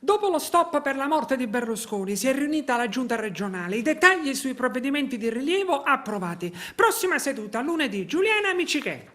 Dopo lo stop per la morte di Berlusconi si è riunita la giunta regionale, i dettagli sui provvedimenti di rilievo approvati. Prossima seduta lunedì, Giuliana Micichè.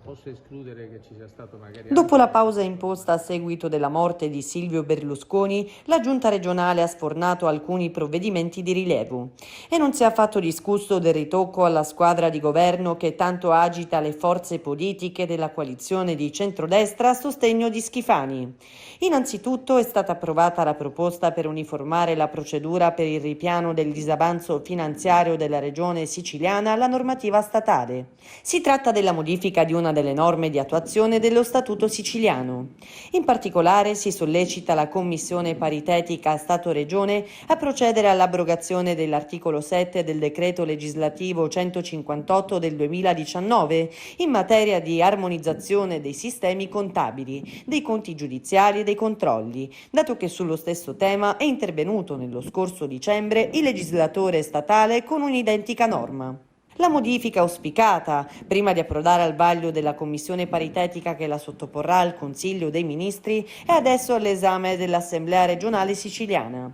Posso escludere che ci sia stato magari... Dopo la pausa imposta a seguito della morte di Silvio Berlusconi, la Giunta regionale ha sfornato alcuni provvedimenti di rilievo e non si è affatto discusso del ritocco alla squadra di governo che tanto agita le forze politiche della coalizione di centrodestra a sostegno di Schifani. Innanzitutto è stata approvata la proposta per uniformare la procedura per il ripiano del disavanzo finanziario della regione siciliana alla normativa statale. Si tratta della modifica di una delle norme di attuazione dello Statuto siciliano. In particolare si sollecita la Commissione paritetica Stato-Regione a procedere all'abrogazione dell'articolo 7 del decreto legislativo 158 del 2019 in materia di armonizzazione dei sistemi contabili, dei conti giudiziari e dei controlli, dato che sullo stesso tema è intervenuto nello scorso dicembre il legislatore statale con un'identica norma. La modifica auspicata, prima di approdare al vaglio della commissione paritetica che la sottoporrà al Consiglio dei Ministri, è adesso all'esame dell'Assemblea regionale siciliana.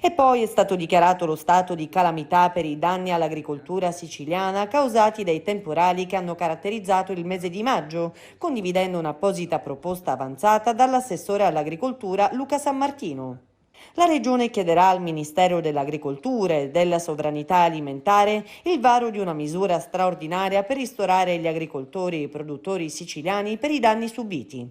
E poi è stato dichiarato lo stato di calamità per i danni all'agricoltura siciliana causati dai temporali che hanno caratterizzato il mese di maggio, condividendo un'apposita proposta avanzata dall'assessore all'agricoltura Luca Sammartino. La Regione chiederà al Ministero dell'Agricoltura e della Sovranità Alimentare il varo di una misura straordinaria per ristorare gli agricoltori e produttori siciliani per i danni subiti.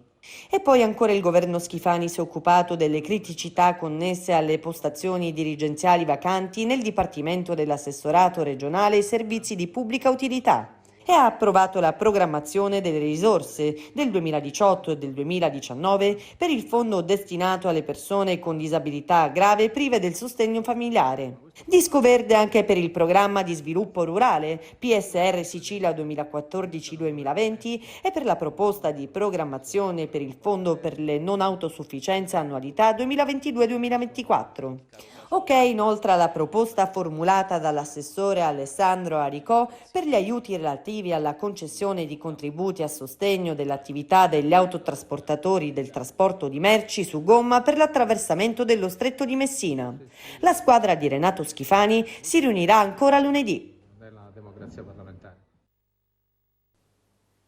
E poi ancora il governo Schifani si è occupato delle criticità connesse alle postazioni dirigenziali vacanti nel Dipartimento dell'Assessorato regionale ai servizi di pubblica utilità e ha approvato la programmazione delle risorse del 2018 e del 2019 per il fondo destinato alle persone con disabilità grave prive del sostegno familiare. Disco verde anche per il programma di sviluppo rurale PSR Sicilia 2014-2020 e per la proposta di programmazione per il fondo per le non autosufficienze annualità 2022-2024. Ok inoltre alla proposta formulata dall'assessore Alessandro Aricò per gli aiuti relativi alla concessione di contributi a sostegno dell'attività degli autotrasportatori del trasporto di merci su gomma per l'attraversamento dello Stretto di Messina. La squadra di Renato Schifani si riunirà ancora lunedì.